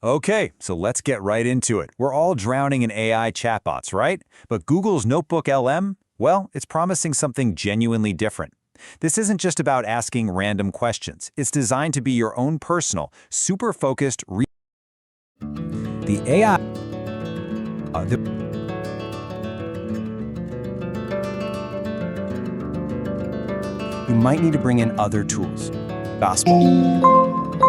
Okay, so let's get right into it. We're all drowning in AI chatbots, right? But Google's NotebookLM, well, it's promising something genuinely different. This isn't just about asking random questions. It's designed to be your own personal, super-focused The AI... You might need to bring in other tools. Gospel.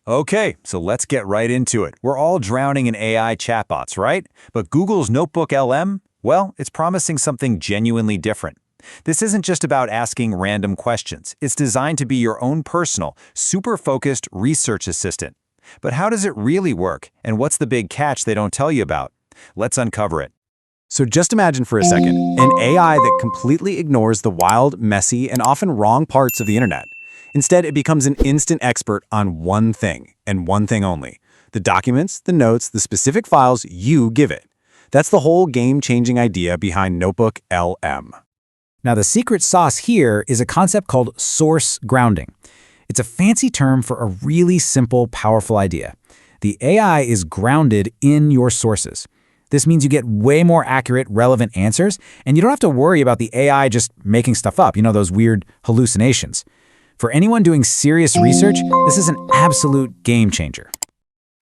Okay, so let's get right into it. We're all drowning in AI chatbots, right? But Google's NotebookLM, well, it's promising something genuinely different. This isn't just about asking random questions. It's designed to be your own personal, super-focused research assistant. But how does it really work, and what's the big catch they don't tell you about? Let's uncover it. So just imagine for a second, an AI that completely ignores the wild, messy, and often wrong parts of the internet. Instead, it becomes an instant expert on one thing, and one thing only: the documents, the notes, the specific files you give it. That's the whole game-changing idea behind NotebookLM. Now, the secret sauce here is a concept called source grounding. It's a fancy term for a really simple, powerful idea. The AI is grounded in your sources. This means you get way more accurate, relevant answers, and you don't have to worry about the AI just making stuff up, those weird hallucinations. For anyone doing serious research, this is an absolute game changer.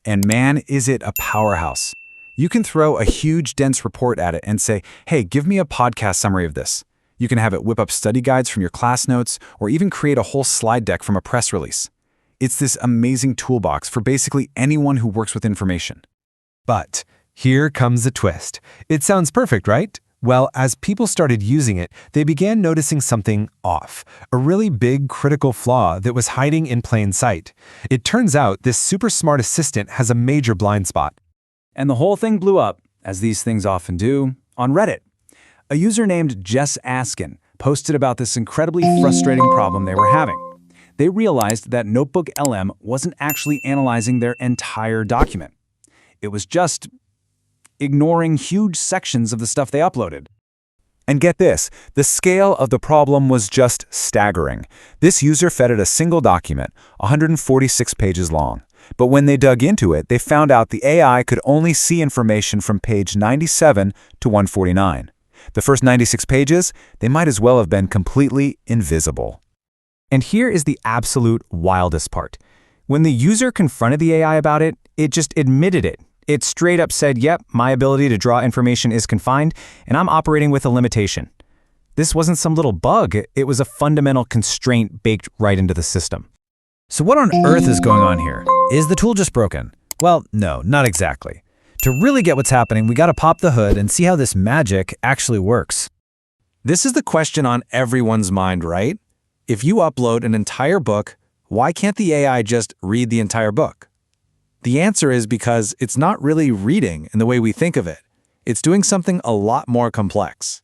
And man, is it a powerhouse. You can throw a huge, dense report at it and say, hey, give me a podcast summary of this. You can have it whip up study guides from your class notes, or even create a whole slide deck from a press release. It's this amazing toolbox for basically anyone who works with information. But here comes the twist. It sounds perfect, right? Well, as people started using it, they began noticing something off, a really big critical flaw that was hiding in plain sight. It turns out this super smart assistant has a major blind spot. And the whole thing blew up, as these things often do, on Reddit. A user named Jess Askin posted about this incredibly frustrating problem they were having. They realized that NotebookLM wasn't actually analyzing their entire document. It was just ignoring huge sections of the stuff they uploaded. And get this, the scale of the problem was just staggering. This user fed it a single document, 146 pages long. But when they dug into it, they found out the AI could only see information from page 97 to 149. The first 96 pages, they might as well have been completely invisible. And here is the absolute wildest part. When the user confronted the AI about it, it just admitted it. It straight up said, yep, my ability to draw information is confined, and I'm operating with a limitation. This wasn't some little bug, it was a fundamental constraint baked right into the system. So what on earth is going on here? Is the tool just broken? Well, no, not exactly. To really get what's happening, we gotta pop the hood and see how this magic actually works. This is the question on everyone's mind, right? If you upload an entire book, why can't the AI just read the entire book? The answer is because it's not really reading in the way we think of it. It's doing something a lot more complex.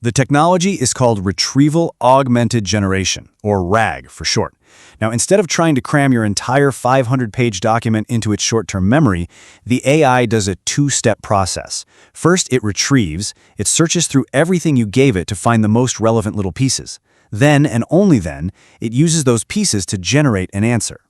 The technology is called Retrieval Augmented Generation, or RAG for short. Now, instead of trying to cram your entire 500-page document into its short-term memory, the AI does a two-step process. First, it retrieves. It searches through everything you gave it to find the most relevant little pieces. Then, and only then, it uses those pieces to generate an answer.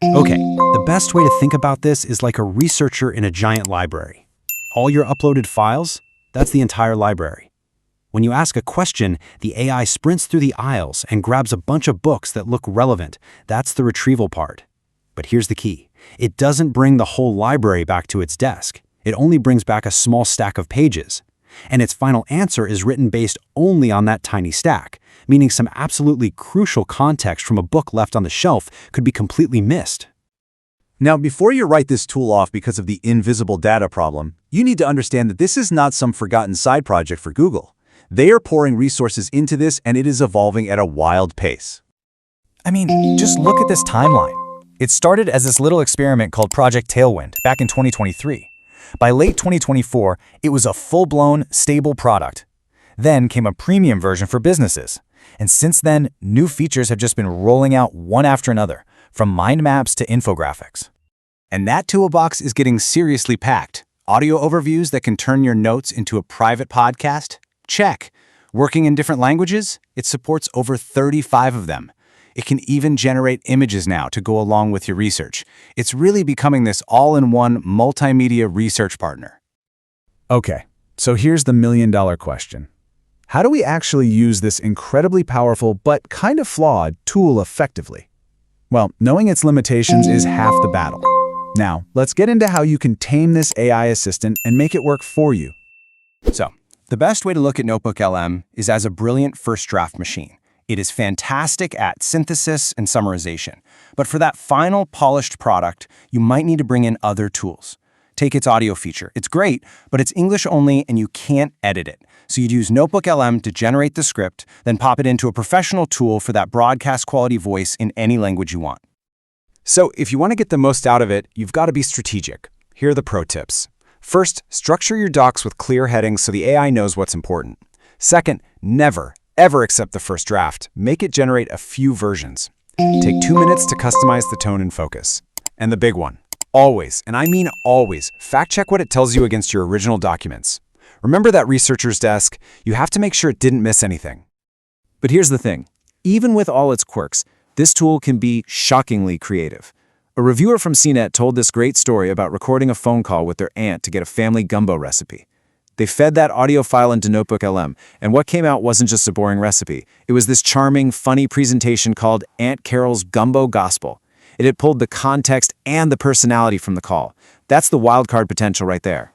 Okay, the best way to think about this is like a researcher in a giant library. All your uploaded files, that's the entire library. When you ask a question, the AI sprints through the aisles and grabs a bunch of books that look relevant. That's the retrieval part. But here's the key. It doesn't bring the whole library back to its desk. It only brings back a small stack of pages. And its final answer is written based only on that tiny stack, meaning some absolutely crucial context from a book left on the shelf could be completely missed. Now, before you write this tool off because of the invisible data problem, you need to understand that this is not some forgotten side project for Google. They are pouring resources into this, and it is evolving at a wild pace. I mean, just look at this timeline. It started as this little experiment called Project Tailwind back in 2023. By late 2024, it was a full-blown, stable product. Then came a premium version for businesses. And since then, new features have just been rolling out one after another, from mind maps to infographics. And that toolbox is getting seriously packed. Audio overviews that can turn your notes into a private podcast? Check. Working in different languages? It supports over 35 of them. It can even generate images now to go along with your research. It's really becoming this all-in-one multimedia research partner. Okay, so here's the million-dollar question. How do we actually use this incredibly powerful but kind of flawed tool effectively? Well, knowing its limitations is half the battle. Now, let's get into how you can tame this AI assistant and make it work for you. So, the best way to look at NotebookLM is as a brilliant first draft machine. It is fantastic at synthesis and summarization. But for that final polished product, you might need to bring in other tools. Take its audio feature. It's great, but it's English only and you can't edit it. So you'd use NotebookLM to generate the script, then pop it into a professional tool for that broadcast quality voice in any language you want. So if you want to get the most out of it, you've got to be strategic. Here are the pro tips. First, structure your docs with clear headings so the AI knows what's important. Second, never, ever accept the first draft. Make it generate a few versions. Take 2 minutes to customize the tone and focus. And the big one, always, and I mean always, fact-check what it tells you against your original documents. Remember that researcher's desk? You have to make sure it didn't miss anything. But here's the thing. Even with all its quirks, this tool can be shockingly creative. A reviewer from CNET told this great story about recording a phone call with their aunt to get a family gumbo recipe. They fed that audio file into NotebookLM, and what came out wasn't just a boring recipe. It was this charming, funny presentation called Aunt Carol's Gumbo Gospel. It had pulled the context and the personality from the call. That's the wildcard potential right there.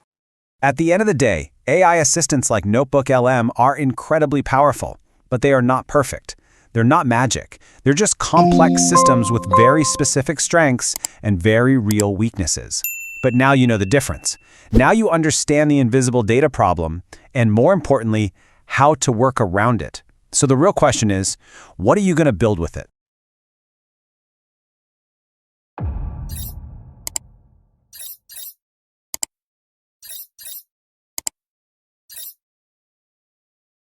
At the end of the day, AI assistants like NotebookLM are incredibly powerful, but they are not perfect. They're not magic. They're just complex systems with very specific strengths and very real weaknesses. But now you know the difference. Now you understand the invisible data problem, and more importantly, how to work around it. So the real question is, what are you going to build with it?